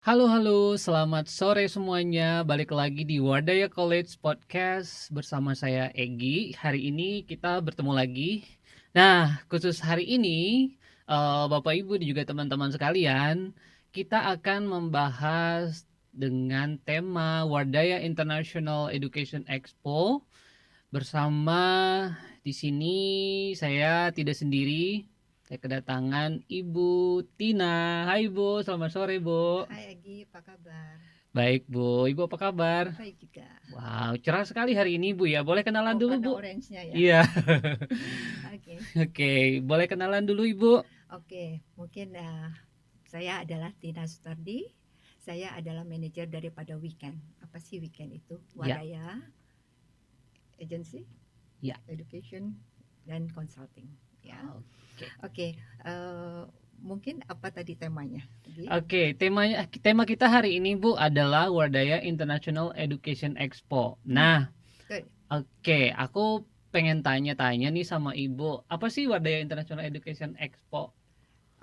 Halo halo, selamat sore semuanya. Balik lagi di Wardaya College Podcast bersama saya Egi. Hari ini kita bertemu lagi. Nah, khusus hari ini, Bapak Ibu dan juga teman-teman sekalian, kita akan membahas dengan tema Wardaya International Education Expo bersama di sini saya tidak sendiri. Saya kedatangan Ibu Tina. Hai Bu, selamat sore Bu. Hai Egi, apa kabar? Baik Bu, Ibu apa kabar? Baik juga. Wow, cerah sekali hari ini Bu ya. Boleh kenalan Oh, dulu karena Bu? orange-nya ya. Iya. Oke, Oke, boleh kenalan dulu Ibu? oke. Mungkin saya adalah Tina Sutardi. Saya adalah manajer daripada Weekend. Apa sih Weekend itu? Ya, Wadaya Agency, ya. Education dan Consulting. Ya. Oke. Oke. Mungkin apa tadi temanya? Egi? Oke, tema kita hari ini Bu adalah Wardaya International Education Expo. Nah, Good. oke, aku pengen tanya-tanya nih sama Ibu, apa sih Wardaya International Education Expo?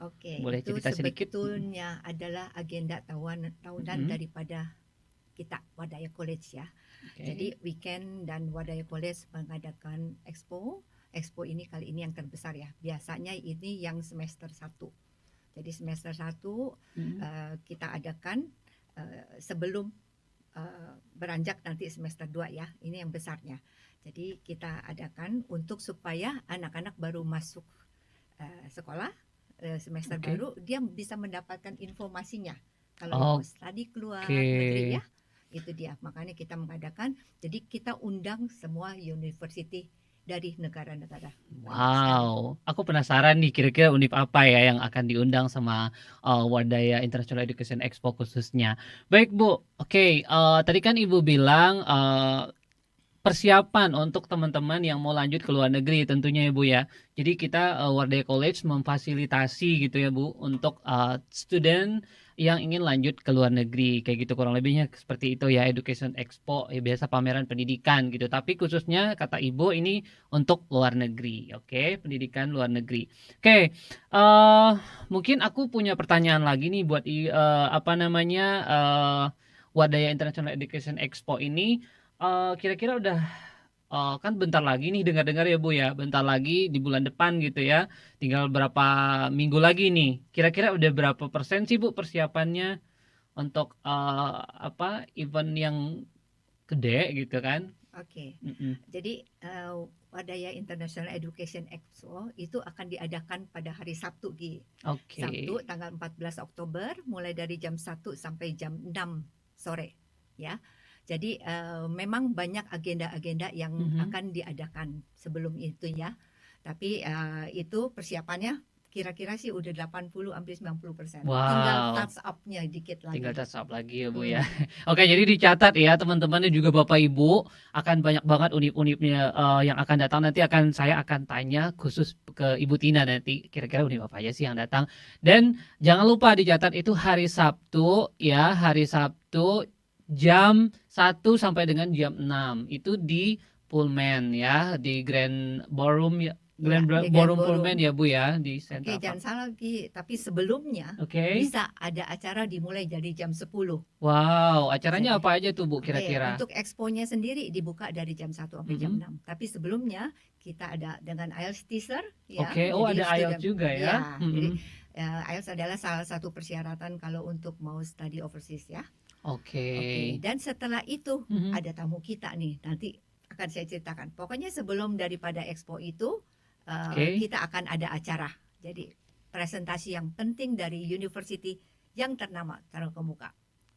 Oke, Boleh itu cerita sedikit? sebetulnya adalah agenda tahunan Mm-mm. daripada kita Wadaya College ya. Oke. Jadi Weekend dan Wadaya College mengadakan expo. Expo ini kali ini yang terbesar ya. Biasanya ini yang semester 1. Jadi semester 1 kita adakan sebelum beranjak nanti semester 2 ya. Ini yang besarnya. Jadi kita adakan untuk supaya anak-anak baru masuk sekolah semester Oke. baru dia bisa mendapatkan informasinya kalau mau Oke. studi keluar negeri ya. Itu dia, makanya kita mengadakan. Jadi kita undang semua university dari negara-negara banyak sekali. Wow, aku penasaran nih kira-kira univ apa ya yang akan diundang sama Wardaya International Education Expo khususnya. Baik Bu, oke, tadi kan Ibu bilang persiapan untuk teman-teman yang mau lanjut ke luar negeri tentunya ya Bu ya. Jadi kita Wardaya College memfasilitasi gitu ya Bu untuk student yang ingin lanjut ke luar negeri kayak gitu, kurang lebihnya seperti itu ya. Education Expo ya, biasa pameran pendidikan gitu, tapi khususnya kata Ibu ini untuk luar negeri. Oke, pendidikan luar negeri. Oke, mungkin aku punya pertanyaan lagi nih buat apa namanya, Wadaya International Education Expo ini. Kira-kira udah kan bentar lagi nih, dengar-dengar ya Bu ya, bentar lagi di bulan depan gitu ya. Tinggal berapa minggu lagi nih. Kira-kira udah berapa persen sih Bu persiapannya untuk apa event yang gede gitu kan? Oke. Mm-mm. Jadi Wadaya International Education Expo itu akan diadakan pada hari Sabtu Oke. Sabtu tanggal 14 Oktober mulai dari jam 1 sampai jam 6 sore ya. Jadi memang banyak agenda-agenda yang Mhm. akan diadakan sebelum itu ya. Tapi itu persiapannya kira-kira sih udah 80 sampai 90%. Tinggal Wow. touch up-nya dikit Tinggal lagi. touch up lagi ya Bu ya. Hmm. Oke, jadi dicatat ya teman-teman dan juga Bapak Ibu, akan banyak banget univ-univnya yang akan datang. Nanti saya akan tanya khusus ke Ibu Tina nanti kira-kira univ apa aja sih yang datang. Dan jangan lupa dicatat itu hari Sabtu ya, hari Sabtu jam 1 sampai dengan jam 6. Itu di Pullman ya, di Grand Ballroom ya. Ya, Grand di Grand Ballroom Pullman Ballroom. ya Bu ya, di Oke, Central Park. jangan salah lagi. Tapi sebelumnya Oke. bisa ada acara dimulai dari jam 10. Wow, acaranya Jadi, apa aja tuh Bu oke, kira-kira? untuk exponya sendiri dibuka dari jam 1 sampai jam Mhm. 6. Tapi sebelumnya kita ada dengan IELTS teaser ya. Oke, oh Jadi ada IELTS student juga ya? ya, jadi Mhm. IELTS adalah salah satu persyaratan kalau untuk mau study overseas ya. Oke. Oke, dan setelah itu Mhm. ada tamu kita nih. Nanti akan saya ceritakan. Pokoknya sebelum daripada expo itu Oke. kita akan ada acara. Jadi presentasi yang penting dari university yang ternama terkemuka.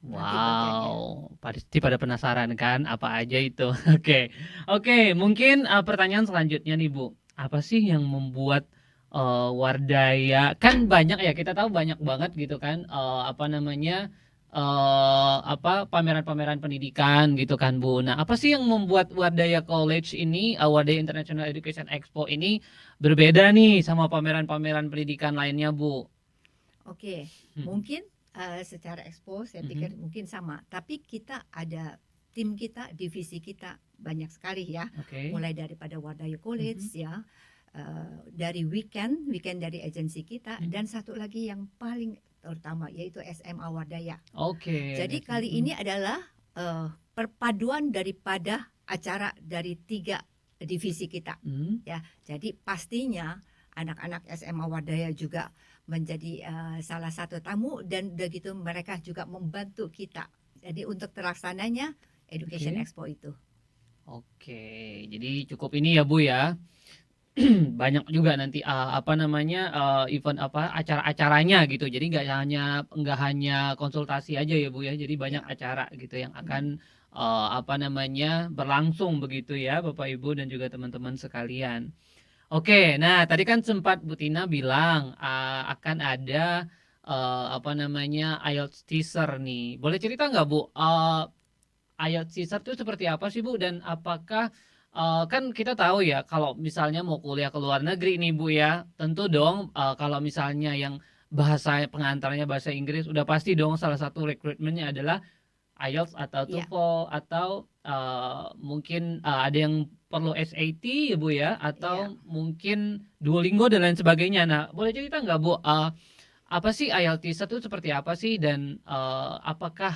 Nanti bagiannya. Wow, pasti pada penasaran kan apa aja itu. Oke. Oke, mungkin pertanyaan selanjutnya nih Bu. Apa sih yang membuat Wardaya, kan banyak ya, kita tahu banyak banget gitu kan, apa namanya, apa pameran-pameran pendidikan gitu kan Bu. Nah, apa sih yang membuat Wardaya College ini, Wardaya International Education Expo ini berbeda nih sama pameran-pameran pendidikan lainnya Bu? Oke, Mhm. mungkin secara expo saya pikir Mhm. mungkin sama. Tapi kita ada tim kita, divisi kita banyak sekali ya. Oke. Mulai daripada Wadaya College Mhm. ya, dari weekend dari agensi kita, Mhm. dan satu lagi yang paling terutama yaitu SMA Wardaya. Oke. Jadi kali ini adalah perpaduan daripada acara dari 3 divisi kita. Ya, jadi pastinya anak-anak SMA Wardaya juga menjadi salah satu tamu, dan begitu mereka juga membantu kita. Jadi untuk terlaksananya Education Expo itu. Oke, jadi cukup ini ya Bu ya. Banyak juga nanti event acara-acaranya gitu. Jadi nggak hanya konsultasi aja ya Bu ya. Jadi banyak acara gitu yang akan berlangsung begitu ya Bapak Ibu dan juga teman-teman sekalian. Oke, nah tadi kan sempat Bu Tina bilang akan ada IELTS teaser nih. Boleh cerita nggak Bu? IELTS teaser itu seperti apa sih Bu, dan apakah kan kita tahu ya kalau misalnya mau kuliah ke luar negeri nih Bu ya, tentu dong kalau misalnya yang bahasa pengantarnya bahasa Inggris, udah pasti dong salah satu rekrutmennya adalah IELTS atau TOEFL atau mungkin ada yang perlu SAT ya Bu ya, atau mungkin Duolingo dan lain sebagainya. Nah, boleh cerita nggak Bu, apa sih IELTS teaser itu seperti apa sih, dan apakah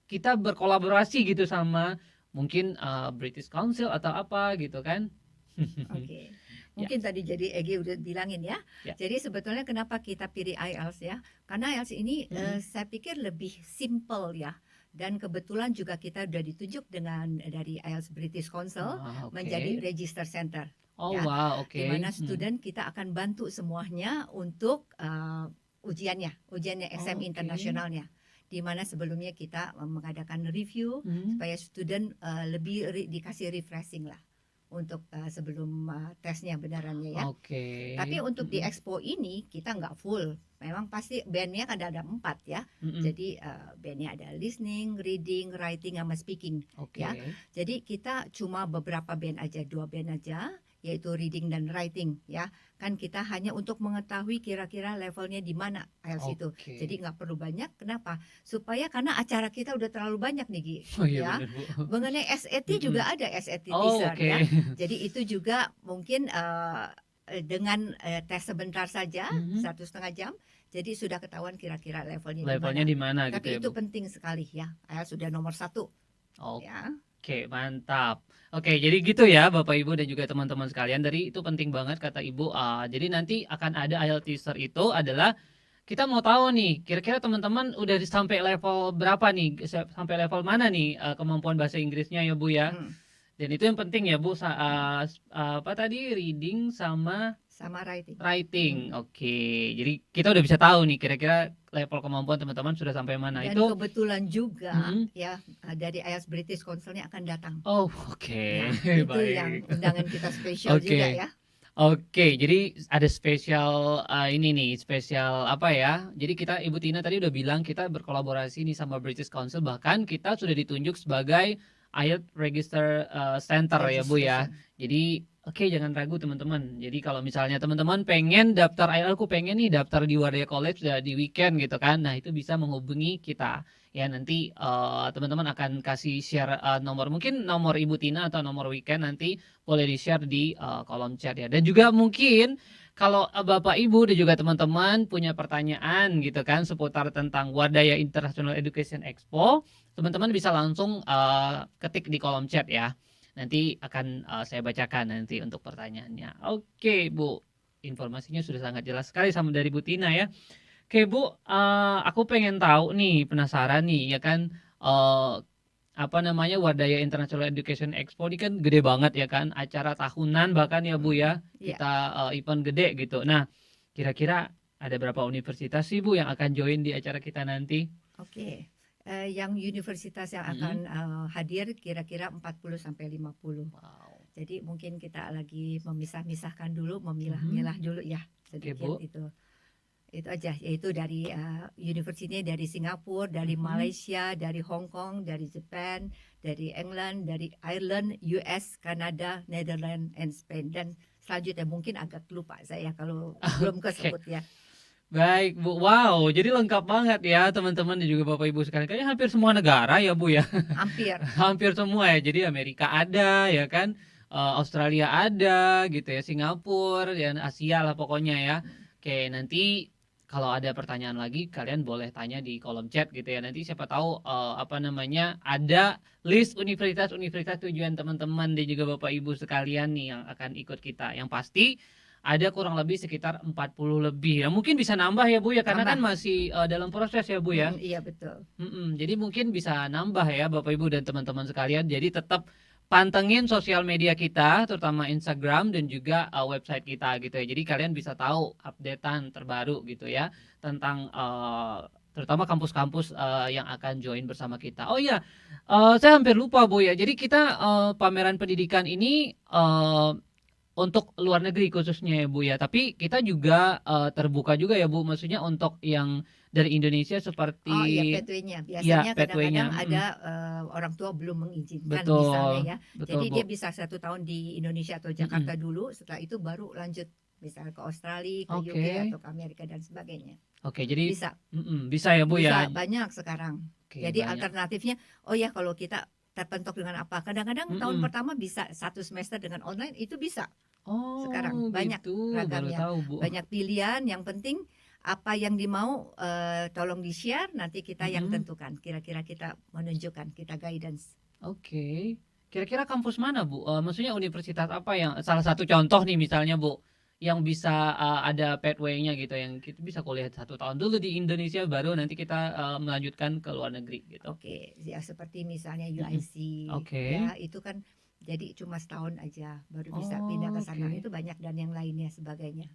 kita berkolaborasi gitu sama mungkin British Council atau apa gitu kan? Oke. Mungkin tadi jadi Egi udah bilangin ya. Jadi sebetulnya kenapa kita pilih IELTS ya? Karena IELTS ini saya pikir lebih simple ya. Dan kebetulan juga kita sudah ditunjuk dari IELTS British Council menjadi register center. Wow, oke. Di mana student kita akan bantu semuanya untuk ujiannya exam internasionalnya. Di mana sebelumnya kita mengadakan review supaya student lebih dikasih refreshing lah untuk sebelum tesnya benarannya ya. Tapi untuk di expo ini kita nggak full. Memang pasti bandnya kan ada 4 ya. Jadi bandnya ada listening, reading, writing, sama speaking. Ya. Jadi kita cuma beberapa band aja, 2 band aja, yaitu reading dan writing ya. Kan kita hanya untuk mengetahui kira-kira levelnya di mana IELTS itu. Jadi nggak perlu banyak. Kenapa? Supaya karena acara kita udah terlalu banyak nih Gi. Ya. Mengenai SAT juga ada SAT teaser ya. Jadi itu juga mungkin dengan tes sebentar saja 1,5 jam, jadi sudah ketahuan kira-kira levelnya di mana. Tapi gitu itu ya, Bu? penting sekali ya. IELTS sudah nomor 1. Ya. Oke, mantap. Oke, jadi gitu ya Bapak Ibu dan juga teman-teman sekalian. Dari itu penting banget kata Ibu. Jadi nanti akan ada IELTS teaser itu adalah kita mau tahu nih, kira-kira teman-teman udah sampai level berapa nih, sampai level mana nih kemampuan bahasa Inggrisnya ya Bu ya. Dan itu yang penting ya Bu, apa tadi, reading sama writing. Oke, jadi kita udah bisa tahu nih kira-kira level kemampuan teman-teman sudah sampai mana. Dan itu kebetulan juga ya dari IELTS British Council-nya akan datang. Oke. Nah, itu yang undangan kita spesial juga ya. Oke, jadi ada spesial ini nih, spesial apa ya? Jadi kita, Ibu Tina tadi udah bilang kita berkolaborasi nih sama British Council, bahkan kita sudah ditunjuk sebagai IELTS Register Center ya Bu ya. Jadi jangan ragu teman-teman. Jadi kalau misalnya teman-teman pengen daftar IELTS, aku pengen nih daftar di Wardaya College di weekend gitu kan. Nah, itu bisa menghubungi kita. Ya, nanti teman-teman akan kasih share mungkin nomor Ibu Tina atau nomor weekend, nanti boleh di-share di kolom chat ya. Dan juga mungkin kalau Bapak Ibu dan juga teman-teman punya pertanyaan gitu kan seputar tentang Wardaya International Education Expo, teman-teman bisa langsung ketik di kolom chat ya. Nanti akan saya bacakan nanti untuk pertanyaannya. Oke Bu, informasinya sudah sangat jelas sekali sama dari Bu Tina ya. Oke Bu, aku pengen tahu nih, penasaran nih ya kan, Wardaya International Education Expo ini kan gede banget ya kan, acara tahunan bahkan ya Bu ya, kita event gede gitu. Nah, kira-kira ada berapa universitas sih Bu yang akan join di acara kita nanti? Oke. Yang universitas yang akan hadir kira-kira 40-50. Jadi mungkin kita lagi memisah-misahkan dulu, memilah-milah dulu ya sedikit itu. Itu aja, yaitu dari universitinya dari Singapura, dari Malaysia, dari Hong Kong, dari Jepang, dari England, dari Ireland, US, Kanada, Netherlands, and Spain. Dan selanjutnya mungkin agak lupa saya kalau belum kesebut ya. Baik Bu, wow, jadi lengkap banget ya teman-teman dan juga Bapak Ibu sekalian. Kayaknya hampir semua negara ya Bu ya. Hampir semua ya. Jadi Amerika ada ya kan, Australia ada gitu ya, Singapura dan Asia lah pokoknya ya. Oke, nanti kalau ada pertanyaan lagi kalian boleh tanya di kolom chat gitu ya. Nanti siapa tahu ada list universitas-universitas tujuan teman-teman dan juga Bapak Ibu sekalian nih yang akan ikut kita. Yang pasti ada kurang lebih sekitar 40 lebih. Ya, mungkin bisa nambah ya Bu ya, karena kan masih dalam proses ya Bu ya. Iya betul. Jadi mungkin bisa nambah ya Bapak Ibu dan teman-teman sekalian. Jadi tetap pantengin sosial media kita, terutama Instagram dan juga website kita gitu ya. Jadi kalian bisa tahu updatean terbaru gitu ya tentang terutama kampus-kampus yang akan join bersama kita. Oh iya, saya hampir lupa Bu ya. Jadi kita pameran pendidikan ini untuk luar negeri khususnya ya Bu ya. Tapi kita juga terbuka juga ya Bu. Maksudnya untuk yang dari Indonesia seperti iya pathway-nya. Biasanya kadang-kadang ada orang tua belum mengizinkan misalnya ya. Jadi dia bisa 1 tahun di Indonesia atau Jakarta dulu, setelah itu baru lanjut misalnya ke Australia, ke UK atau ke Amerika dan sebagainya. Oke, jadi bisa ya Bu ya. Bisa banyak sekarang. Jadi alternatifnya, oh ya kalau kita terpentok dengan apa? Kadang-kadang tahun pertama bisa 1 semester dengan online, itu bisa. Sekarang banyak ragamnya, banyak pilihan. Yang penting apa yang dimau tolong di-share, nanti kita yang tentukan. Kira-kira kita menunjukkan, kita guidance. Oke. Kira-kira kampus mana Bu? Maksudnya universitas apa yang salah satu contoh nih misalnya Bu, yang bisa ada pathway-nya gitu, yang kita bisa kuliah 1 tahun dulu di Indonesia baru nanti kita melanjutkan ke luar negeri gitu. Oke, ya seperti misalnya UIC, ya itu kan jadi cuma setahun aja baru bisa pindah ke sana. Itu banyak dan yang lainnya sebagainya.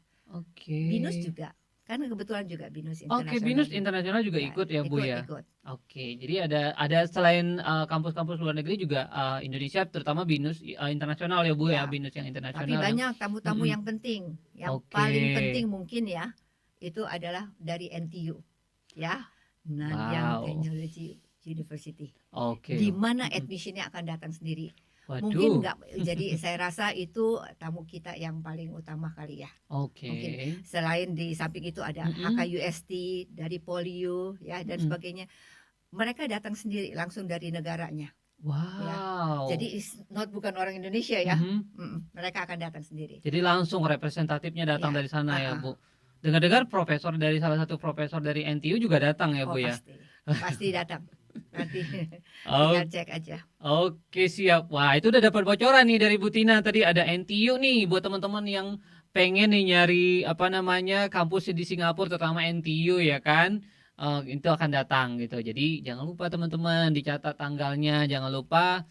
BINUS juga. Kan kebetulan juga BINUS Internasional. Oke, BINUS Internasional juga ikut ya Bu ya. Oke, jadi ada selain kampus-kampus luar negeri juga Indonesia, terutama BINUS Internasional ya Bu ya, BINUS yang internasional. Tapi banyak tamu-tamu yang penting. Yang paling penting mungkin ya itu adalah dari NTU ya, Nanyang Technology University. Di mana admissionnya akan datang sendiri. Mungkin enggak, jadi saya rasa itu tamu kita yang paling utama kali ya. Mungkin selain di samping itu ada HKUST dari Poliu ya dan sebagainya. Mereka datang sendiri langsung dari negaranya. Ya. Jadi bukan orang Indonesia ya. Mereka akan datang sendiri. Jadi langsung representatifnya datang dari sana ya Bu. Dengar-dengar profesor dari salah satu profesor dari NTU juga datang ya Bu ya. Pasti datang. Nanti tinggal cek aja. Oke, siap. Wah, itu udah dapat bocoran nih dari Bu Tina. Tadi ada NTU nih buat teman-teman yang pengen nih nyari kampus di Singapura, terutama NTU ya kan. Itu akan datang gitu. Jadi jangan lupa teman-teman dicatat tanggalnya. Jangan lupa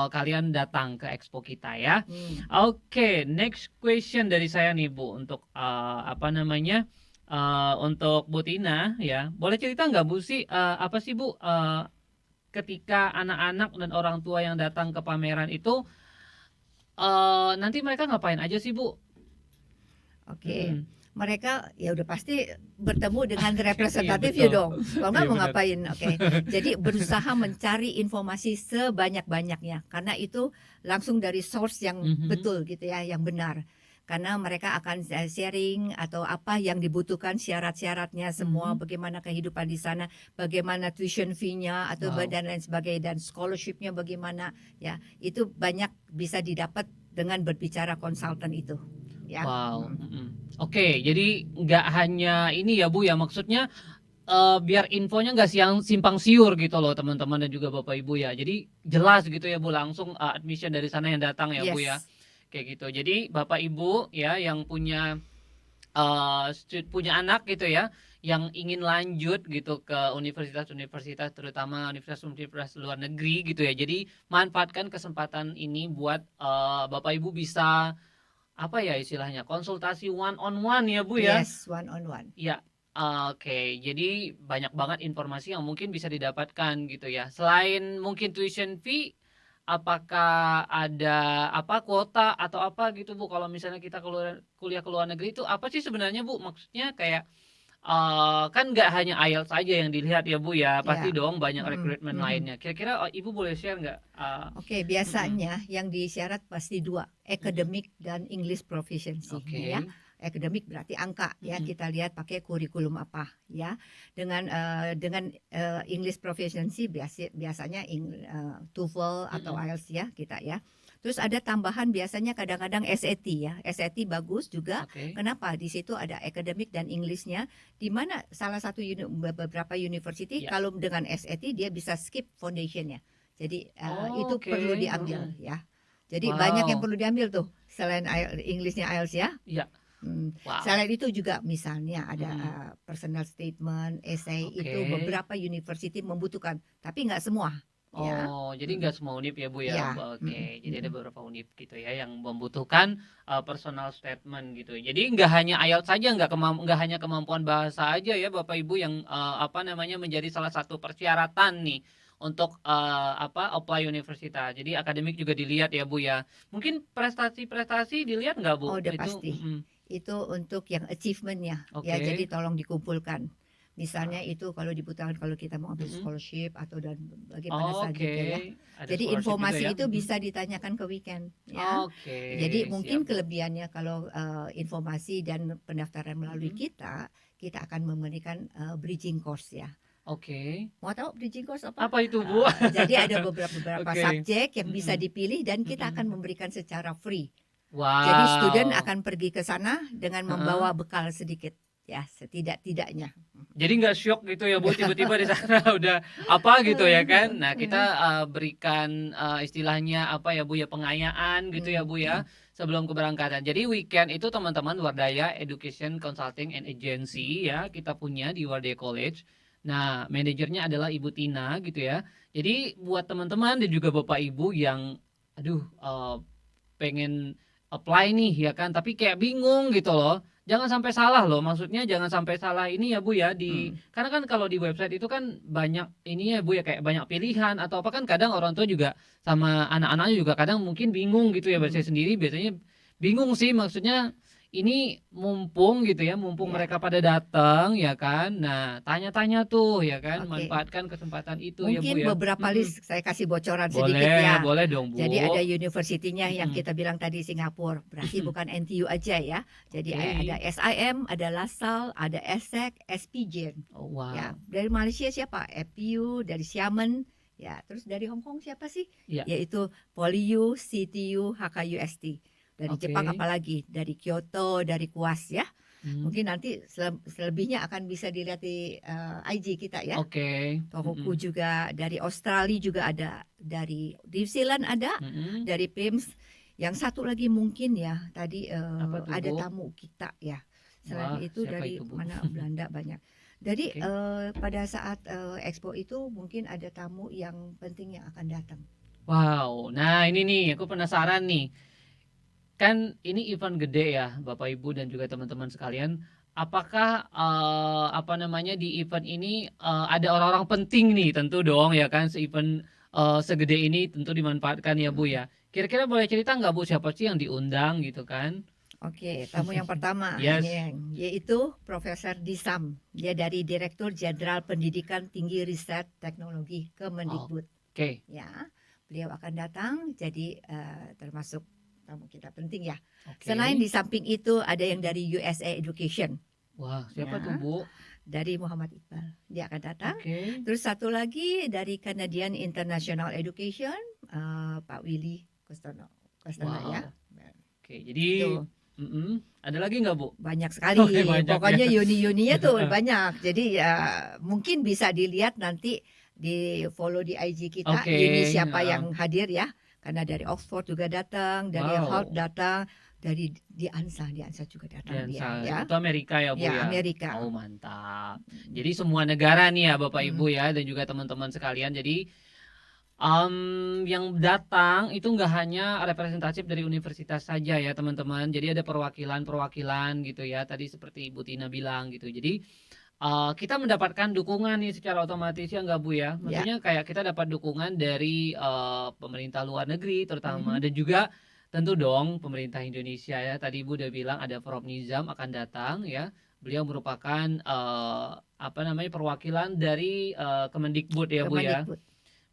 kalian datang ke expo kita ya. Oke, next question dari saya nih Bu untuk untuk Bu Tina ya, boleh cerita nggak Bu sih apa sih Bu ketika anak-anak dan orang tua yang datang ke pameran itu nanti mereka ngapain aja sih Bu? Mereka ya udah pasti bertemu dengan representatif ya dong. Kalau nggak mau ngapain? Jadi berusaha mencari informasi sebanyak-banyaknya karena itu langsung dari source yang betul gitu ya, yang benar. Karena mereka akan sharing atau apa yang dibutuhkan, syarat-syaratnya semua, bagaimana kehidupan di sana, bagaimana tuition fee-nya atau dan lain sebagainya, dan scholarship-nya bagaimana ya, itu banyak bisa didapat dengan berbicara konsultan itu ya. Oke, jadi nggak hanya ini ya Bu ya, maksudnya biar infonya nggak simpang siur gitu loh teman-teman dan juga Bapak Ibu ya, jadi jelas gitu ya Bu, langsung admission dari sana yang datang ya Bu ya. Kayak gitu. Jadi Bapak Ibu ya yang punya anak gitu ya, yang ingin lanjut gitu ke universitas-universitas, terutama universitas-universitas luar negeri gitu ya. Jadi manfaatkan kesempatan ini buat Bapak Ibu bisa istilahnya konsultasi one on one ya Bu ya. Yes, one on one. Ya. Oke, jadi banyak banget informasi yang mungkin bisa didapatkan gitu ya. Selain mungkin tuition fee, apakah ada kuota atau apa gitu Bu, kalau misalnya kita kuliah ke luar negeri itu apa sih sebenarnya Bu? Maksudnya kayak kan nggak hanya IELTS saja yang dilihat ya Bu ya, pasti dong banyak rekrutmen lainnya. Kira-kira Ibu boleh share nggak? Biasanya yang disyarat pasti 2, academic dan English proficiency ya. Akademik berarti angka ya, kita lihat pakai kurikulum apa ya. Dengan English proficiency biasanya TOEFL atau IELTS ya kita ya. Terus ada tambahan biasanya kadang-kadang SAT ya. SAT bagus juga. Oke. Kenapa? Di situ ada akademik dan Englishnya. Di mana salah satu beberapa university Iya. kalau dengan SAT dia bisa skip foundationnya. Jadi itu Oke, perlu diambil heeh. ya. Jadi banyak yang Wow. perlu diambil tuh selain Englishnya IELTS ya. Iya. Wow. Selain itu juga misalnya ada Mhm. personal statement, essay itu Oke. beberapa university membutuhkan, tapi nggak semua ya. Oh, jadi Mm, nggak semua univ ya Bu ya? ya, Oke, jadi ada beberapa univ gitu ya yang membutuhkan personal statement gitu. Jadi nggak hanya IELTS saja, nggak hanya kemampuan bahasa aja ya Bapak Ibu yang apa namanya menjadi salah satu persyaratan nih untuk apa apply universitas. Jadi akademik juga dilihat ya Bu ya. Mungkin prestasi-prestasi dilihat nggak Bu? Oh, udah Itu, pasti. Itu untuk yang achievement-nya ya. oke. Jadi tolong dikumpulkan. Misalnya Wow. itu kalau dibutuhkan kalau kita mau ambil Mm-mm. scholarship atau dan bagaimana selanjutnya ya. Oke, ada Jadi scholarship juga ya. informasi itu bisa ditanyakan ke weekend ya. Oke, Jadi siap mungkin Bu. kelebihannya kalau informasi dan pendaftaran melalui kita akan memberikan bridging course ya. Oke. Mau tahu bridging course apa? Apa itu Bu? Jadi ada beberapa Oke. subjek yang bisa Mm-mm. dipilih dan kita akan Mm-mm. memberikan secara free. Wow. Jadi student akan pergi ke sana dengan Heeh. membawa bekal sedikit ya setidak-tidaknya. Jadi nggak shock gitu ya Bu, tiba-tiba di sana udah apa gitu ya kan. Nah kita berikan istilahnya apa ya Bu ya, pengayaan gitu ya Bu ya sebelum keberangkatan. Jadi weekend itu teman-teman Wardaya Education Consulting and Agency ya kita punya di Wardaya College. Nah manajernya adalah Ibu Tina gitu ya. Jadi buat teman-teman dan juga Bapak Ibu yang aduh pengen apply nih ya kan, tapi kayak bingung gitu loh. Jangan sampai salah loh, maksudnya jangan sampai salah ini ya Bu ya karena kan kalau di website itu kan banyak ini ya Bu ya, kayak banyak pilihan atau apa kan kadang orang tua juga sama anak-anaknya juga kadang mungkin bingung gitu ya. Saya sendiri biasanya bingung sih, maksudnya ini mumpung gitu ya, mumpung Ya. mereka pada datang ya kan. Nah, tanya-tanya tuh ya kan, Oke. manfaatkan kesempatan itu Mungkin ya Bu ya. beberapa list saya kasih bocoran sedikit ya. Boleh dong Bu. Jadi ada universitinya yang kita bilang tadi Singapura, berarti Mm-mm. bukan NTU aja ya. Jadi Oke. ada SIM, ada LaSalle, ada ESSEC, SPJN. Oh, wow. Ya, dari Malaysia siapa? FPU, dari Xiamen, ya. Terus dari Hong Kong siapa sih? Ya. Yaitu PolyU, CTU, HKUST. Dari Oke. Jepang apalagi? Dari Kyoto, dari KUAS ya. Mungkin nanti selebihnya akan bisa dilihat di IG kita ya. Oke. Tohoku juga, dari Australia juga ada, dari New Zealand ada, dari PIMS. Yang satu lagi mungkin ya tadi Apa tuh, ada Bu? tamu kita ya. Selain Wah, itu siapa dari itu, Bu? mana Belanda banyak. Jadi Oke. pada saat expo itu mungkin ada tamu yang penting yang akan datang. Wow, nah ini nih aku penasaran nih. Kan ini event gede ya, Bapak Ibu dan juga teman-teman sekalian. Apakah apa namanya di event ini ada orang-orang penting nih? Tentu dong ya kan, se-event segede ini tentu dimanfaatkan ya Bu ya. Kira-kira boleh cerita nggak Bu siapa sih yang diundang gitu kan? Oke, tamu yang pertama Yes. yaitu Profesor Disam. Dia dari Direktur Jenderal Pendidikan Tinggi Riset Teknologi Kemendikbud. Oke. Ya, beliau akan datang. Jadi termasuk tamu kita penting ya. Oke. Selain di samping itu ada yang dari USA Education. Wah, siapa Ya. tuh Bu? Dari Muhammad Iqbal. Dia akan datang. Oke. Terus satu lagi dari Canadian International Education, Pak Willy Kostono Wow. ya. Oke, jadi Itu. Ada lagi nggak Bu? Banyak sekali. Oke, banyak Pokoknya ya. uni-uninya tuh banyak. Jadi ya mungkin bisa dilihat nanti di follow di IG kita. Oke, Uni siapa yang hadir ya. Karena dari Oxford juga datang, dari Wow. Harvard datang, dari di ANSA juga datang dia ya. Itu Amerika ya Bu ya? Amerika. Oh mantap. Jadi semua negara nih ya Bapak Ibu ya dan juga teman-teman sekalian. Jadi yang datang itu nggak hanya representatif dari universitas saja ya teman-teman. Jadi ada perwakilan-perwakilan gitu ya. Tadi seperti Ibu Tina bilang gitu. Jadi kita mendapatkan dukungan nih secara otomatis ya nggak Bu ya? Maksudnya kayak kita dapat dukungan dari pemerintah luar negeri terutama dan juga tentu dong pemerintah Indonesia ya. Tadi Ibu udah bilang ada Prof Nizam akan datang ya. Beliau merupakan apa namanya perwakilan dari Kemendikbud ya Bu ya.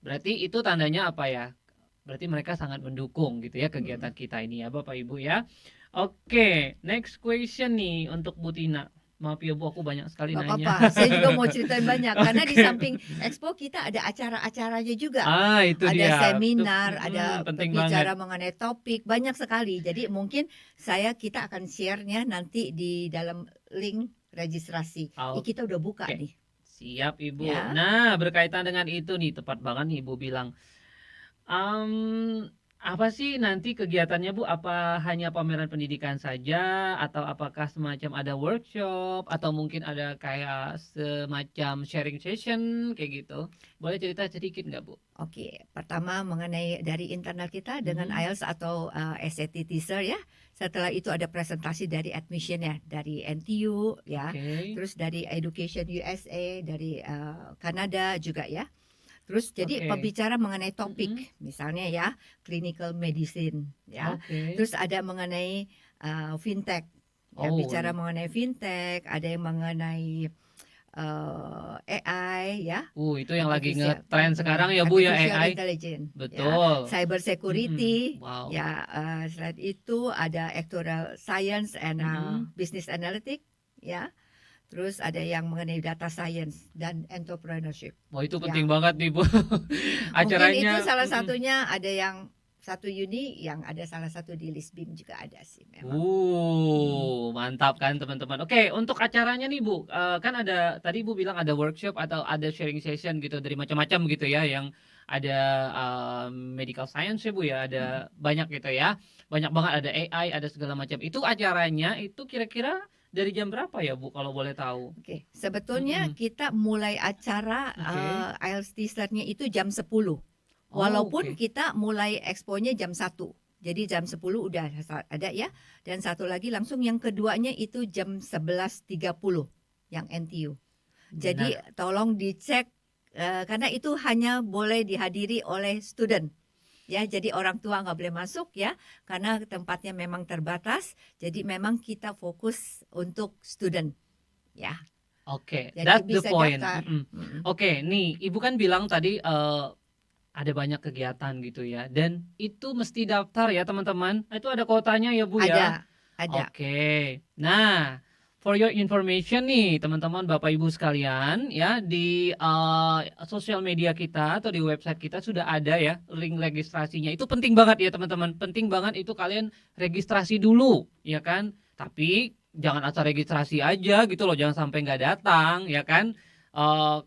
Berarti itu tandanya apa ya? Berarti mereka sangat mendukung gitu ya kegiatan kita ini ya Bapak Ibu ya. Oke, next question nih untuk Bu Tina. Maaf ya Bu, aku banyak sekali Nggak nanya. apa-apa, saya juga mau ceritain banyak karena di Oke. samping expo kita ada acara-acaranya juga. Itu Ada dia. Itu seminar, ada penting banget. berbicara mengenai topik, banyak sekali. Jadi mungkin kita akan share-nya nanti di dalam link registrasi. Ini kita udah buka Oke. nih. Siap Ibu. Ya. Nah, berkaitan dengan itu nih, tepat banget nih Ibu bilang. Apa sih nanti kegiatannya Bu? Apa hanya pameran pendidikan saja atau apakah semacam ada workshop atau mungkin ada kayak semacam sharing session kayak gitu? Boleh cerita sedikit nggak Bu? Oke, pertama mengenai dari internal kita dengan IELTS atau SAT teaser ya. Setelah itu ada presentasi dari admission ya, dari NTU ya. Terus dari Education USA, dari Kanada juga ya. Terus jadi pembicara mengenai topik, misalnya ya clinical medicine ya. Terus ada mengenai fintech, ya bicara mengenai fintech, ada yang mengenai AI ya. Itu yang lagi ngetren sekarang ya Bu ya, AI. Intelligence. Betul. Ya, cyber security. Wow. Ya, selain itu ada actuarial science and business analytics ya. Terus ada yang mengenai data science dan entrepreneurship. Wah, itu penting banget nih Bu. Mungkin Acaranya. itu salah satunya ada yang satu uni yang ada salah satu di Lisbim juga ada sih memang. Mantap kan teman-teman. Oke, untuk acaranya nih Bu, kan ada tadi Bu bilang ada workshop atau ada sharing session gitu dari macam-macam gitu ya, yang ada medical science ya Bu ya, ada banyak gitu ya. Banyak banget, ada AI, ada segala macam. Itu acaranya itu kira-kira dari jam berapa ya Bu kalau boleh tahu? Oke, sebetulnya kita mulai acara IELTS teaser-nya itu jam 10. Walaupun kita mulai expo-nya jam 1. Jadi jam 10 udah ada ya. Dan satu lagi langsung yang keduanya itu jam 11.30 yang NTU. Jadi tolong dicek karena itu hanya boleh dihadiri oleh student. Ya, jadi orang tua nggak boleh masuk ya, karena tempatnya memang terbatas. Jadi memang kita fokus untuk student, ya. Oke, Jadi that's the bisa point. daftar. Oke, nih Ibu kan bilang tadi ada banyak kegiatan gitu ya, dan itu mesti daftar ya teman-teman. Itu ada kuotanya ya Bu ya? Ada. Oke. Nah, for your information nih teman-teman Bapak Ibu sekalian ya, di sosial media kita atau di website kita sudah ada ya link registrasinya. Itu penting banget ya teman-teman. Penting banget itu kalian registrasi dulu ya kan. Tapi jangan asal registrasi aja gitu loh, jangan sampai nggak datang ya kan.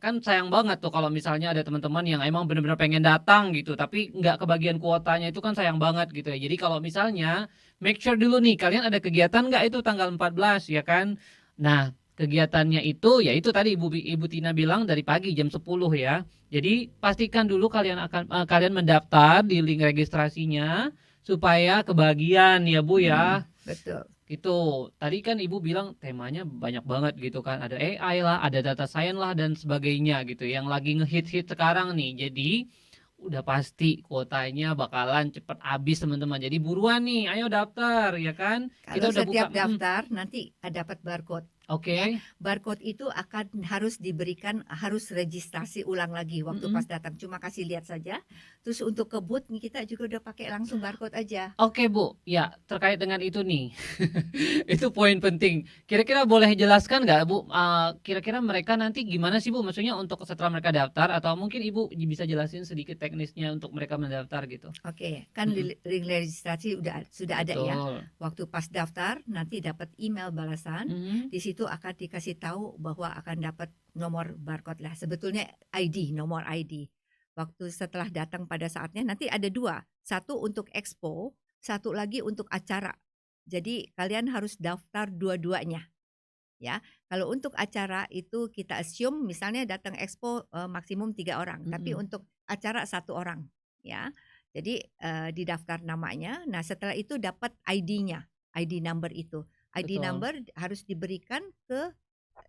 Kan sayang banget tuh kalau misalnya ada teman-teman yang emang benar-benar pengen datang gitu tapi nggak kebagian kuotanya, itu kan sayang banget gitu ya. Jadi kalau misalnya make sure dulu nih kalian ada kegiatan nggak itu tanggal 14 ya kan. Nah, kegiatannya itu ya itu tadi Ibu Tina bilang dari pagi jam 10 ya. Jadi pastikan dulu kalian mendaftar di link registrasinya supaya kebagian ya Bu ya. Betul. Gitu. Tadi kan Ibu bilang temanya banyak banget gitu kan. Ada AI lah, ada data science lah dan sebagainya gitu. Yang lagi ngehit-hit sekarang nih. Jadi udah pasti kuotanya bakalan cepet habis teman-teman. Jadi buruan nih, ayo daftar ya kan. Kalau setiap daftar nanti dapat barcode. Ya, barcode itu harus diberikan, harus registrasi ulang lagi waktu pas datang. Cuma kasih lihat saja. Terus untuk ke booth kita juga udah pakai langsung barcode aja. Oke Bu, ya terkait dengan itu nih. Itu poin penting. Kira-kira boleh jelaskan nggak Bu? Kira-kira mereka nanti gimana sih Bu? Maksudnya untuk setelah mereka daftar atau mungkin Ibu bisa jelasin sedikit teknisnya untuk mereka mendaftar gitu? Oke, kan link registrasi sudah ada ya. Waktu pas daftar nanti dapat email balasan. Di situ akan dikasih tahu bahwa akan dapat nomor barcode lah. Sebetulnya nomor ID. Waktu setelah datang pada saatnya nanti ada 2. Satu untuk expo, satu lagi untuk acara. Jadi kalian harus daftar dua-duanya. Ya, kalau untuk acara itu kita assume misalnya datang expo maksimum 3 orang, tapi untuk acara 1 orang, ya. Jadi didaftar namanya. Nah, setelah itu dapat ID-nya, ID number itu. ID number harus diberikan ke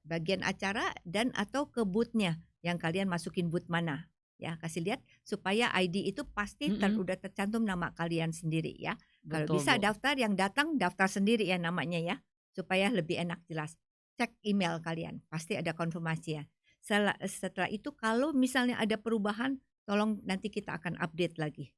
bagian acara dan atau ke booth-nya yang kalian masukin booth mana. Ya, kasih lihat supaya ID itu pasti udah tercantum nama kalian sendiri ya. Kalau bisa daftar yang datang daftar sendiri ya namanya ya, supaya lebih enak jelas. Cek email kalian, pasti ada konfirmasi ya. Setelah itu kalau misalnya ada perubahan, tolong nanti kita akan update lagi.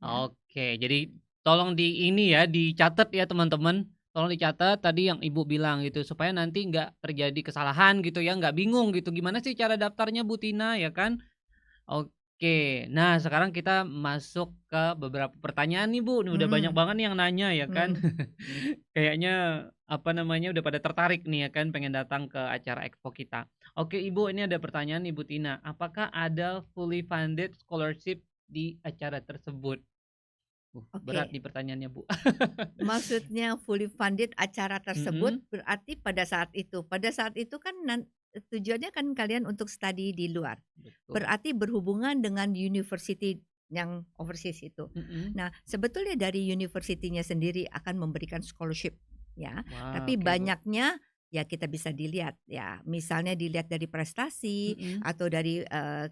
Oke, jadi tolong di ini ya, dicatat ya teman-teman. tolong dicatat tadi yang Ibu bilang gitu, supaya nanti nggak terjadi kesalahan gitu ya, nggak bingung gitu, gimana sih cara daftarnya Bu Tina, ya kan? Oke, nah sekarang kita masuk ke beberapa pertanyaan nih Bu, nih udah banyak Mhm, banget nih yang nanya ya kan. mhm. Kayaknya, apa namanya, udah pada tertarik nih ya kan, pengen datang ke acara expo kita. Oke Ibu, ini ada pertanyaan nih Bu Tina, apakah ada fully funded scholarship di acara tersebut? Berat Oke. nih pertanyaannya Bu. Maksudnya fully funded acara tersebut Mhm, berarti pada saat itu kan tujuannya kan kalian untuk studi di luar. betul. Berarti berhubungan dengan university yang overseas itu. Mhm. Nah, sebetulnya dari university-nya sendiri akan memberikan scholarship ya, Wah, tapi oke Bu. banyaknya ya kita bisa dilihat ya, misalnya dilihat dari prestasi Mhm, atau dari,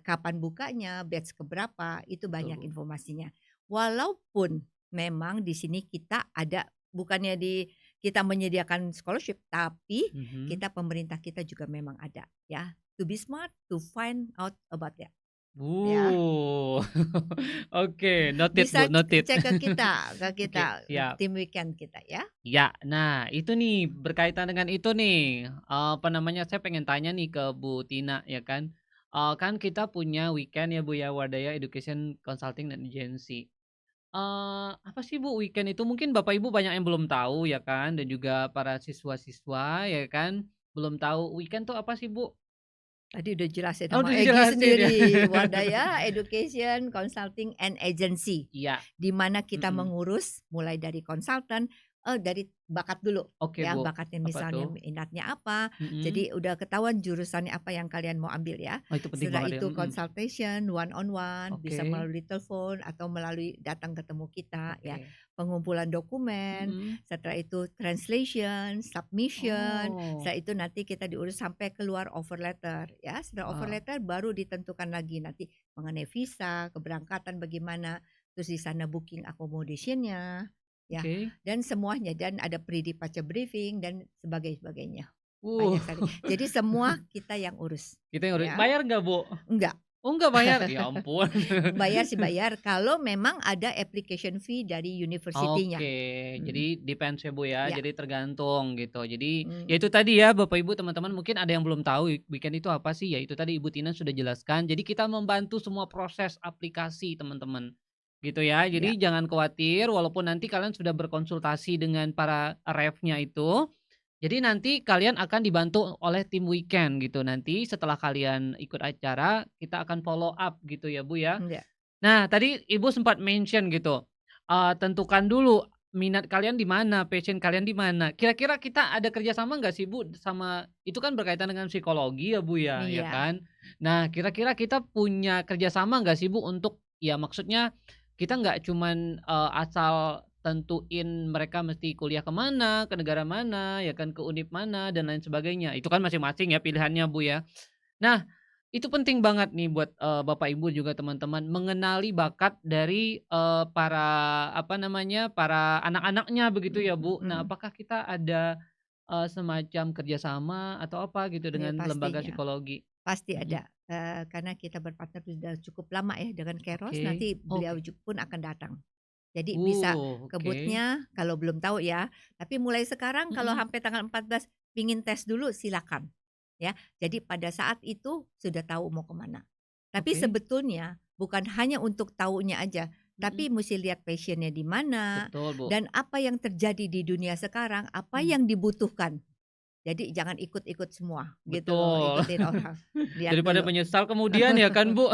kapan bukanya, batch keberapa, itu betul banyak Bu. informasinya. Walaupun memang di sini kita ada bukannya kita menyediakan scholarship, tapi Mhm. pemerintah kita juga memang ada ya, to be smart, to find out about that, ya. Uh, Oke, noted Bisa Bu, noted. cek ke kita, Oke, siap. tim weekend kita ya. Ya, nah itu nih berkaitan dengan itu nih, apa namanya, saya pengen tanya nih ke Bu Tina ya kan, kan kita punya weekend ya Bu ya, Wadaya Education Consulting dan Agency. Apa sih Bu weekend itu? Mungkin Bapak Ibu banyak yang belum tahu ya kan, dan juga para siswa-siswa ya kan, belum tahu weekend tuh apa sih Bu? Tadi udah jelasin Oh sama udah Egy dijelasin ya? sendiri, Wadaya Education Consulting and Agency, Iya, di mana kita mhm. mengurus mulai dari konsultan, dari bakat dulu Oke ya, Bu, bakatnya apa misalnya tuh? minatnya apa, Mhm. jadi udah ketahuan jurusannya apa yang kalian mau ambil ya. Oh itu penting Setelah banget ya, itu mhm. consultation one on one, bisa Oke, melalui telepon atau melalui datang ketemu kita ya, oke. pengumpulan dokumen, Mhm. setelah itu translation, submission, Oh, setelah itu nanti kita diurus sampai keluar offer letter ya, setelah offer wah, letter baru ditentukan lagi nanti mengenai visa, keberangkatan bagaimana, terus di sana booking accommodation-nya, ya, oke. dan semuanya dan ada pre-departure briefing dan sebagainya. Uh, Banyak sekali. Jadi semua kita yang urus, kita yang ya. bayar nggak Bu? Enggak, Oh nggak bayar? Ya ampun. bayar sih bayar kalau memang ada application fee dari university-nya. Oke, Mhm, jadi depends ya Bu ya, ya, jadi tergantung gitu. Jadi, ya mmm, itu tadi ya Bapak Ibu, teman-teman mungkin ada yang belum tahu weekend itu apa sih, ya itu tadi Ibu Tina sudah jelaskan. Jadi kita membantu semua proses aplikasi teman-teman, gitu ya. ya, Jadi jangan khawatir walaupun nanti kalian sudah berkonsultasi dengan para ref-nya itu, jadi nanti kalian akan dibantu oleh tim weekend gitu. Nanti setelah kalian ikut acara, kita akan follow up gitu ya Bu ya. ya. Nah, tadi Ibu sempat mention gitu, tentukan dulu minat kalian di mana, passion kalian di mana. Kira-kira kita ada kerjasama nggak sih Bu sama itu kan berkaitan dengan psikologi ya Bu ya Iya, kan? Nah, kira-kira kita punya kerjasama nggak sih Bu untuk ya maksudnya kita nggak cuman, asal tentuin mereka mesti kuliah ke mana, ke negara mana, ya kan, ke univ mana dan lain sebagainya. Itu kan masing-masing ya pilihannya Bu ya. Nah, itu penting banget nih buat, Bapak Ibu juga teman-teman mengenali bakat dari, para apa namanya, para anak-anaknya begitu mhm ya, Bu. Nah, mhm, apakah kita ada, semacam kerjasama atau apa gitu iya dengan lembaga pastinya. psikologi? Pasti Mhm, ada, karena kita berpartner sudah cukup lama ya dengan Keros, oke. nanti beliau Oke. pun akan datang. Jadi bisa Oke. kebutnya kalau belum tahu ya, tapi mulai sekarang kalau Mhm, sampai tanggal 14 pingin tes dulu silakan, ya. Jadi pada saat itu sudah tahu mau kemana. Tapi oke. sebetulnya bukan hanya untuk taunya aja, Mhm, tapi musti lihat passion-nya di mana, betul, Bu. dan apa yang terjadi di dunia sekarang, apa Mmm, yang dibutuhkan. Jadi jangan ikut-ikut semua gitu loh, betul. ikutin orang, lihat Daripada dulu. menyesal kemudian ya kan, Bu.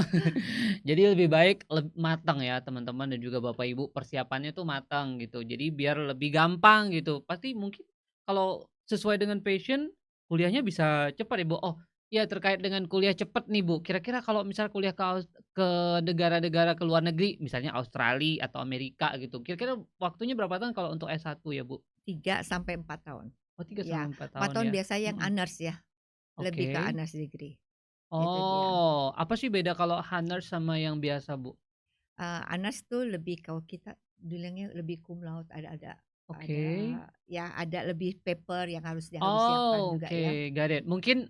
Jadi lebih baik matang ya teman-teman dan juga Bapak Ibu persiapannya tuh matang gitu. Jadi biar lebih gampang gitu. Pasti mungkin kalau sesuai dengan passion kuliahnya bisa cepat ya, Bu. Oh, ya terkait dengan kuliah cepat nih, Bu. Kira-kira kalau misal kuliah ke negara-negara ke luar negeri, misalnya Australia atau Amerika gitu. Kira-kira waktunya berapa tahun kalau untuk S1 ya, Bu? 3 sampai 4 tahun. Oh 3 sampai Ya, 4 4 tahun tahun ya? biasanya yang Mhm. honors ya, lebih ke Oke. honors degree, itu dia. Oh, apa sih beda kalau honors sama yang biasa, Bu? Honors tuh lebih kalau kita bilangnya lebih cum laude, ada Oke. ya ada lebih paper yang harus siapkan Oh, juga oke, ya. got it. Mungkin,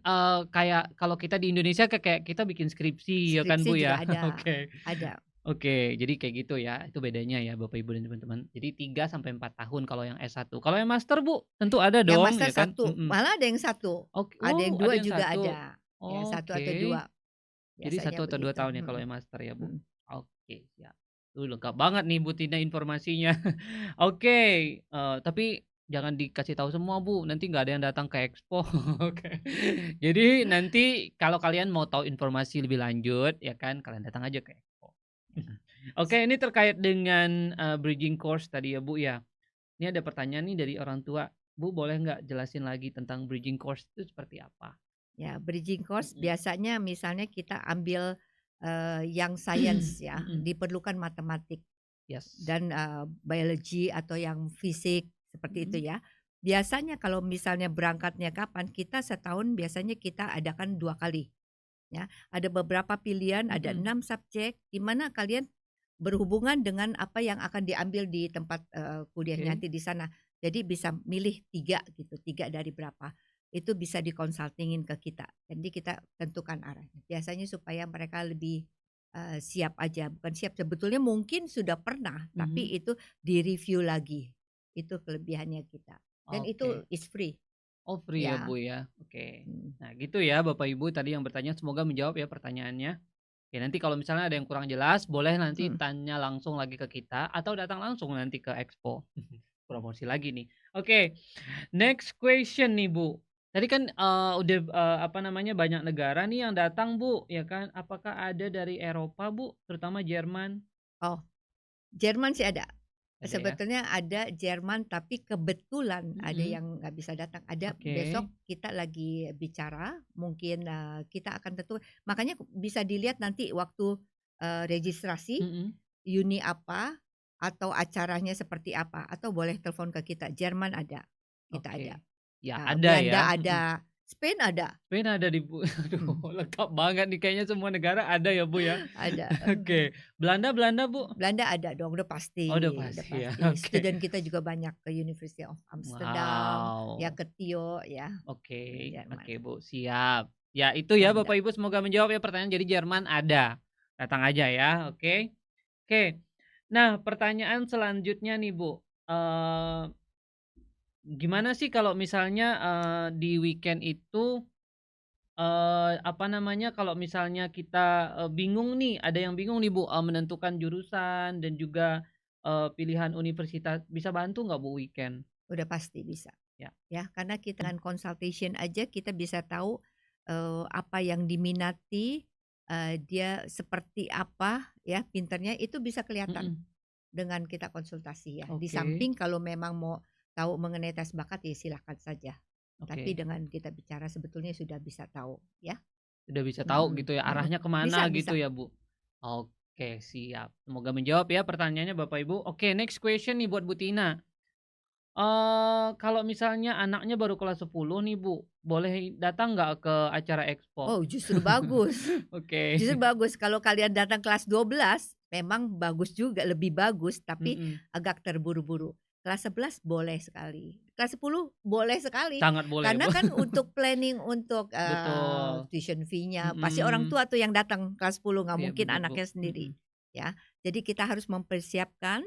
kayak kalau kita di Indonesia kayak kita bikin skripsi ya kan, Skripsi Bu, juga ya? ada Oke. ada. Oke, jadi kayak gitu ya, itu bedanya ya Bapak Ibu dan teman-teman. Jadi 3 sampai 4 tahun kalau yang S1. Kalau yang master Bu, tentu ada Yang dong master ya kan? satu, malah ada yang satu, Oke, ada yang ada 2 yang juga satu. ada, yang satu atau Oke. 2 Jadi biasanya 1 atau 2 tahun ya begitu, kalau yang master ya Bu? mhm. Oke, siap. Lengkap banget nih Bu Tina informasinya. Oke, tapi jangan dikasih tahu semua Bu, nanti nggak ada yang datang ke expo. Oke. Jadi nanti kalau kalian mau tahu informasi lebih lanjut ya kan, kalian datang aja ke expo. Oke, ini terkait dengan, bridging course tadi ya Bu ya. Ini ada pertanyaan nih dari orang tua, Bu boleh nggak jelasin lagi tentang bridging course itu seperti apa? Ya, bridging course Mhm. biasanya misalnya kita ambil, yang sains ya, Mhm. diperlukan matematik Yes. dan, biologi atau yang fisik seperti itu Mhm. ya. Biasanya kalau misalnya berangkatnya kapan, kita setahun biasanya kita adakan 2 kali ya. Ada beberapa pilihan, ada Mhm. 6 subjek di mana kalian berhubungan dengan apa yang akan diambil di tempat, kuliahnya Oke. nanti di sana. Jadi bisa milih 3 gitu, 3 dari berapa. Itu bisa dikonsultingin ke kita. Jadi kita tentukan arahnya. Biasanya supaya mereka lebih, siap aja, bukan siap, sebetulnya mungkin sudah pernah, Mhm. tapi itu di-review lagi. Itu kelebihannya kita. Dan itu Oke. is free, Oh free ya ya. Bu ya? Oke. Mmm, Nah gitu ya Bapak Ibu tadi yang bertanya semoga menjawab ya pertanyaannya. Ya nanti kalau misalnya ada yang kurang jelas boleh nanti mhm. tanya langsung lagi ke kita atau datang langsung nanti ke expo. Promosi lagi nih. Oke, next question nih Bu. Tadi kan, udah, apa namanya, banyak negara nih yang datang Bu, ya kan. Apakah ada dari Eropa Bu, terutama Jerman? Oh, Jerman sih ada. Ada ya? Sebetulnya ada Jerman, tapi kebetulan ada Mhm. yang nggak bisa datang. Ada besok Oke. kita lagi bicara, mungkin, kita akan tentu makanya bisa dilihat nanti waktu, registrasi, Mhm. Uni apa, atau acaranya seperti apa, atau boleh telepon ke kita. Jerman ada, kita ada. Oke. Ya ada Belanda ya? Mhm. ada, Spain ada, Spain ada di Bu. Aduh mhm, lengkap banget nih kayaknya semua negara ada ya Bu ya? ada. Oke. Belanda Belanda Bu? Belanda ada dong, udah Oh udah pasti, udah pasti ya, pasti. oke. Student kita juga banyak ke University of Amsterdam, ya Wow. ke TIO ya, Oke Jerman, oke Bu, siap. Ya itu ya Belanda. Bapak Ibu semoga menjawab ya pertanyaan jadi Jerman ada. Datang aja ya, oke. Oke. Nah pertanyaan selanjutnya nih Bu, gimana sih kalau misalnya, di weekend itu, apa namanya, kalau misalnya kita, bingung nih, ada yang bingung nih Bu, menentukan jurusan dan juga, pilihan universitas, bisa bantu nggak Bu weekend? Udah pasti bisa, Ya. ya karena kita dengan consultation aja kita bisa tahu, apa yang diminati, dia seperti apa ya pinternya itu bisa kelihatan Mhm. dengan kita konsultasi ya. Di Oke samping kalau memang mau tahu mengenai tes bakat ya silahkan saja, tapi oke. dengan kita bicara sebetulnya sudah bisa tahu ya, Udah bisa tahu mhm gitu ya mhm. arahnya kemana Bisa gitu bisa. ya, Bu? Oke siap, semoga menjawab ya pertanyaannya Bapak Ibu. Oke next question nih buat Bu Tina, kalau misalnya anaknya baru kelas 10 nih Bu, boleh datang nggak ke acara expo? Oh, justru bagus. Oke. Justru bagus kalau kalian datang kelas 12 memang bagus juga, lebih bagus, tapi Mhm, agak terburu-buru. Kelas 11 boleh sekali, kelas 10 boleh sekali, sangat boleh karena Bu. kan untuk planning untuk, Betul, tuition fee-nya pasti orang mhm, tua tuh yang datang kelas 10 nggak iya mungkin bener Bu, anaknya sendiri, mhm, ya. Jadi kita harus mempersiapkan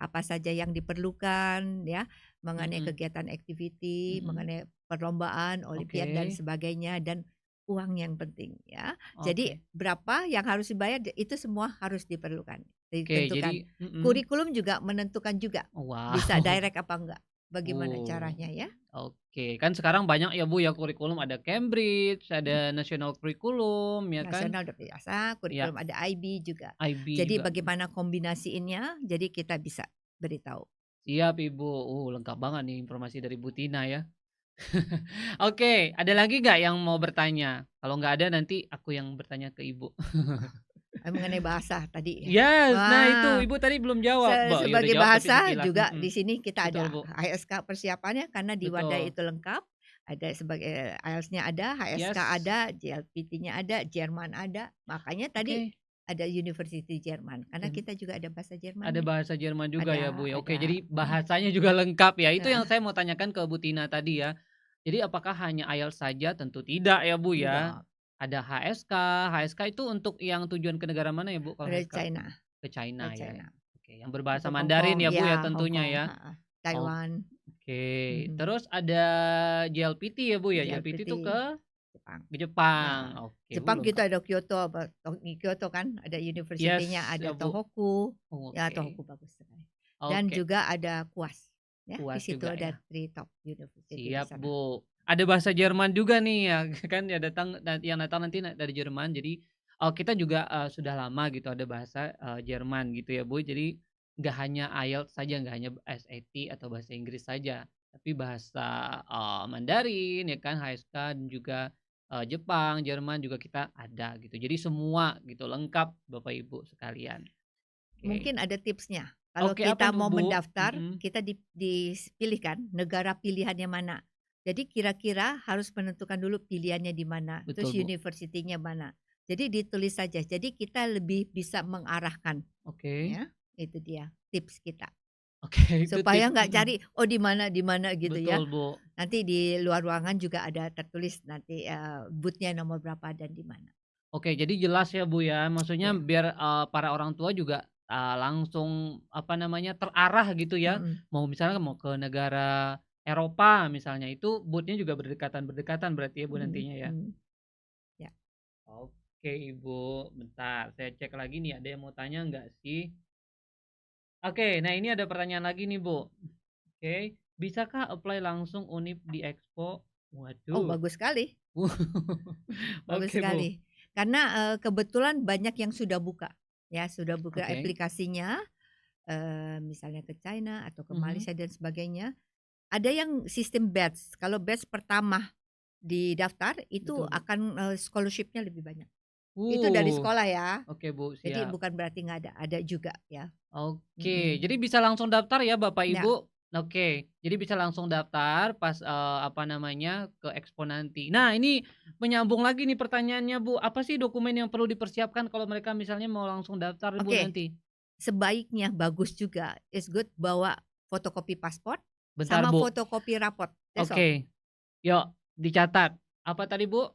apa saja yang diperlukan ya, mengenai mhm, kegiatan activity, mhm, mengenai perlombaan, olimpiade dan oke sebagainya dan uang yang penting ya. Jadi oke berapa yang harus dibayar itu semua harus diperlukan, oke jadi ditentukan. mhm, Kurikulum juga menentukan juga, bisa wow. direct apa enggak, bagaimana Oh, caranya ya. oke. Kan sekarang banyak ya Bu ya kurikulum, ada Cambridge, ada National Curriculum ya kan? Nasional udah biasa, Ya, kurikulum ada IB juga. IB Jadi juga. bagaimana kombinasiinnya, jadi kita bisa beritahu. Siap Ibu. Lengkap banget nih informasi dari Bu Tina ya. Oke, ada lagi nggak yang mau bertanya? Kalau nggak ada nanti aku yang bertanya ke Ibu. Mengenai bahasa tadi ya. Yes, nah itu Wah. Ibu tadi belum jawab. Mbak, ya udah Sebagai jawab tapi bahasa sekilas, juga di sini kita Betul ada Bu, HSK persiapannya karena di Wadah betul. itu lengkap, ada sebagai IELTS-nya ada, HSK Yes, ada, JLPT-nya ada, Jerman ada, makanya tadi oke. ada University Jerman karena Jerman. kita juga ada bahasa Ada Jermannya. bahasa Jerman juga ya, Bu, ya. Oke, Ada, jadi bahasanya juga lengkap ya. Itu yang heeh, saya mau tanyakan ke Bu Tina tadi ya. Jadi apakah hanya IELTS saja? Tentu tidak ya, Bu, ya. tidak, Ada HSK. HSK itu untuk yang tujuan ke negara mana ya, Bu, kalau dari HSK? China. ke ke China ya. China. Oke, yang berbahasa Untuk Hong Mandarin Kong, ya, Bu, ya ya Hong tentunya Kong, ya? heeh, Oke, Taiwan, mhm, terus ada JLPT ya, Bu, ya? JLPT itu JLPT, ke Jepang. Jepang. Heeh, Oke, Jepang lengkap. kita ada Kyoto, Kyoto kan ada university-nya, Yes, ada ya, Bu. Tohoku, ya Oke. Tohoku bagus sekali. Dan Oke, juga ada KUAS, ya di puas situ juga ada ya. 3 top university di Siap, sana. Bu. Ada bahasa Jerman juga nih ya, kan ya yang datang nanti dari Jerman. Jadi, kita juga, sudah lama gitu ada bahasa, Jerman gitu ya, Bu. Jadi nggak hanya IELTS saja, nggak hanya SAT atau bahasa Inggris saja, tapi bahasa, Mandarin ya kan, HSK dan juga, Jepang, Jerman juga kita ada gitu. Jadi semua gitu, lengkap Bapak Ibu sekalian. Oke. Mungkin ada tipsnya, kalau Oke, apa kita itu, mau Bu? mendaftar, Mhm, kita dipilih kan negara pilihannya mana. Jadi kira-kira harus menentukan dulu pilihannya di mana, terus betul, Bu. universitinya mana. Jadi ditulis saja, jadi kita lebih bisa mengarahkan, Oke. ya, itu dia tips kita. Oke, itu Supaya tips, nggak mhm. cari, oh di mana gitu ya. Betul, Bu. Nanti di luar ruangan juga ada tertulis nanti, booth-nya nomor berapa dan di mana. Oke, jadi jelas ya, Bu, ya. Maksudnya Ya, biar, para orang tua juga, langsung, apa namanya, terarah gitu ya. mhm, Misalnya mau ke negara Eropa misalnya, itu booth-nya juga berdekatan-berdekatan berarti ya, Bu, mhm, nantinya ya? mhm, ya. Oke, Ibu. Bentar, saya cek lagi nih, ada yang mau tanya nggak sih? Oke, nah ini ada pertanyaan lagi nih, Bu. Oke, bisakah apply langsung Univ di Expo? Oh Waduh. bagus sekali. Bagus Oke, Bu. sekali. Karena, kebetulan banyak yang sudah buka, ya, sudah buka Oke. aplikasinya, misalnya ke China atau ke Mhm, Malaysia dan sebagainya. Ada yang sistem batch, kalau batch pertama didaftar itu betul, Bu. akan, scholarship-nya lebih banyak. Itu dari Uh, sekolah ya, oke, Bu, jadi siap. bukan berarti nggak ada juga ya. Oke, jadi Mhm. bisa langsung daftar ya Bapak Ya, Ibu? Oke, jadi bisa langsung daftar pas, apa namanya, ke Expo nanti. Nah, ini menyambung lagi nih pertanyaannya, Bu, apa sih dokumen yang perlu dipersiapkan kalau mereka misalnya mau langsung daftar, Bu, oke, nanti? sebaiknya bagus juga, is good bawa fotokopi paspor Bentar, sama Bu. fotokopi raport, that's all. Oke, yuk dicatat. Apa tadi, Bu?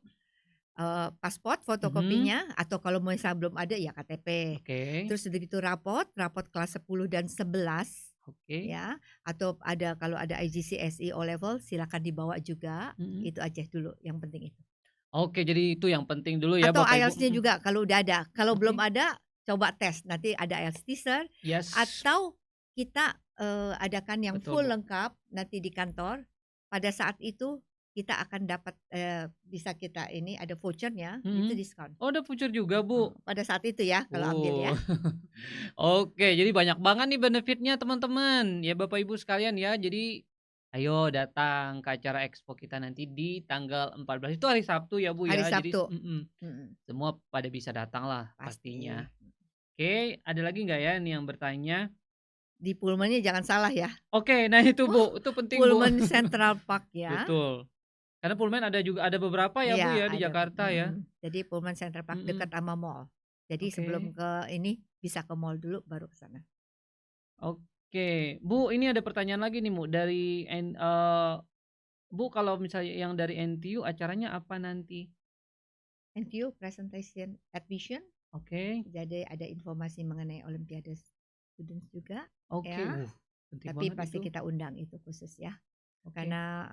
Paspor Mhm, fotokopinya atau kalau misalnya belum ada ya KTP. oke, Terus udah gitu raport kelas 10 dan 11 oke, ya, atau ada kalau ada IGCSE O level silakan dibawa juga, mhm. itu aja dulu yang penting itu. Oke, jadi itu yang penting dulu ya Atau Bapak Ibu, IELTS-nya mhm. juga kalau udah ada, kalau belum Oke, ada coba tes, nanti ada IELTS teaser yes, atau kita, adakan yang betul, full Bu. lengkap nanti di kantor, pada saat itu kita akan dapat, bisa kita ini ada voucher-nya, itu Mhm. diskon. Oh, ada voucher juga, Bu? Pada saat itu ya kalau ambil ya. Uh, oke, jadi banyak banget nih benefitnya teman-teman, ya Bapak Ibu sekalian ya. Jadi, ayo datang ke acara expo kita nanti di tanggal 14, itu hari Sabtu ya Bu Hari ya, jadi Sabtu, mhm, mhm, semua pada bisa datang lah pastinya. pasti. Oke, ada lagi nggak ya nih yang bertanya? Di Pullman-nya jangan salah ya. Oke, nah itu Oh, Bu, itu penting Bu. Pullman Central Park ya. Betul, karena Pullman ada beberapa ya Bu Iya ya di ada, Jakarta ya? Jadi Pullman Central Park dekat Mhm, sama mall. Jadi sebelum oke. ke ini bisa ke mall dulu baru ke sana. Oke, Bu, ini ada pertanyaan lagi nih, Bu, dari Bu, kalau misalnya yang dari NTU acaranya apa nanti? NTU presentation admission, Oke, jadi ada informasi mengenai Olimpiade Students juga oke, ya, penting tapi banget pasti itu. kita undang itu khusus ya. Oke, Karena,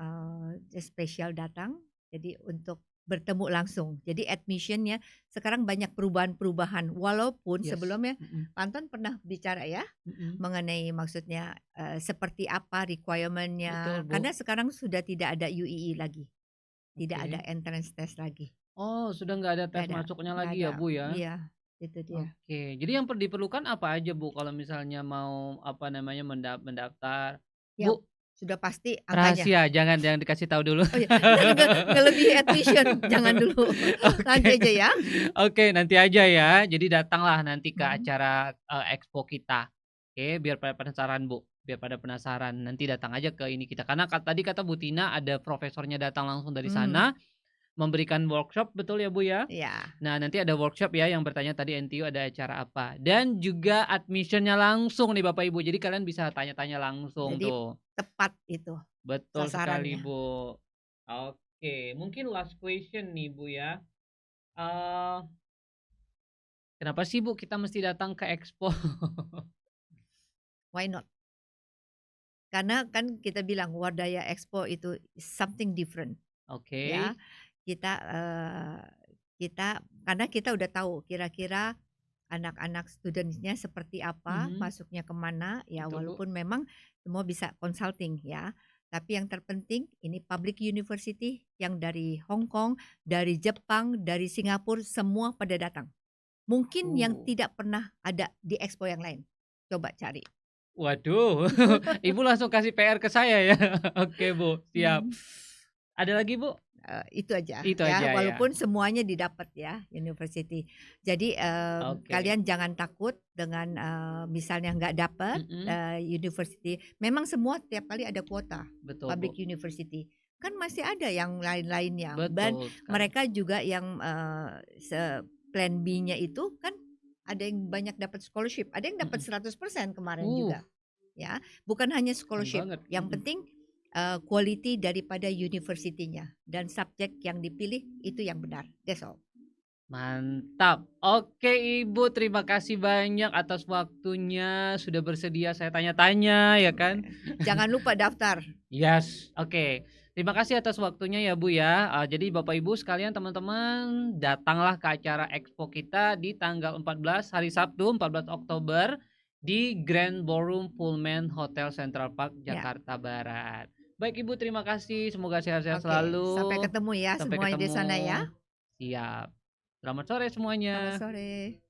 spesial datang, jadi untuk bertemu langsung. Jadi admission-nya sekarang banyak perubahan-perubahan, walaupun yes, sebelumnya mhm, Pak Anton pernah bicara ya, mhm, mengenai maksudnya, seperti apa betul, requirement-nya, karena Bu. sekarang sudah tidak ada UEE lagi, tidak ada Oke. entrance test lagi, Oh, sudah nggak ada nggak tes ada masuknya nggak lagi ada. ya, Bu, ya? Iya, itu dia. Oke, jadi yang diperlukan apa aja, Bu, kalau misalnya mau, apa namanya, mendaftar? Ya, Bu, sudah pasti angkanya. rahasia, jangan jangan dikasih tahu dulu. Oh ya, ngelebihi admission, jangan dulu, nanti Oke. aja ya. Oke, nanti aja ya. Jadi datanglah nanti ke Mhm, acara, expo kita. Oke, biar pada penasaran, Bu, biar pada penasaran. Nanti datang aja ke ini kita, karena tadi kata Bu Tina ada profesornya datang langsung dari mmm, sana, memberikan workshop, betul ya, Bu, ya? iya. Nah, nanti ada workshop ya yang bertanya tadi NTU ada acara apa, dan juga admission-nya langsung nih Bapak Ibu, jadi kalian bisa tanya-tanya langsung Jadi tuh. tepat itu Betul sekali, sasarannya. Bu. Oke, mungkin last question nih, Bu, ya. Eee Kenapa sih Bu kita mesti datang ke Expo? Why not? Karena kan kita bilang Wardaya Expo itu something different Oke. ya. Kita, kita karena kita udah tahu kira-kira anak-anak student-nya seperti apa, Mhm, masuknya kemana ya betul Bu. walaupun memang semua bisa consulting ya. Tapi yang terpenting ini public university yang dari Hong Kong, dari Jepang, dari Singapura semua pada datang. Mungkin yang Uh. tidak pernah ada di expo yang lain. Coba cari. Waduh, Ibu langsung kasih PR ke saya ya. Oke Bu, siap. Mhm. Ada lagi Bu? Itu aja Itu ya, aja ya? walaupun semuanya didapat ya, university. Jadi, Oke. kalian jangan takut dengan, misalnya nggak dapat, Mhm, university. Memang semua tiap kali ada kuota, betul public Bu. university. Kan masih ada yang lain-lainnya dan Betul sekali. mereka juga yang, plan B-nya itu kan ada yang banyak dapat scholarship, ada yang dapat Mhm. 100% kemarin Uh, juga, ya. Bukan hanya keren scholarship, banget. yang Mhm. penting quality daripada university-nya dan subjek yang dipilih itu yang benar, that's all. Mantap. Oke Ibu, terima kasih banyak atas waktunya, sudah bersedia saya tanya-tanya ya kan. Jangan lupa daftar. Yes, oke. Terima kasih atas waktunya ya Bu ya. Jadi Bapak Ibu sekalian teman-teman, datanglah ke acara expo kita di tanggal 14 hari Sabtu 14 Oktober di Grand Ballroom Pullman Hotel Central Park Ya, Jakarta Barat. Baik Ibu, terima kasih. Semoga sehat-sehat oke. Sampai selalu. ketemu ya Sampai semuanya di sana ya. ketemu. Siap. Selamat sore Selamat semuanya. sore.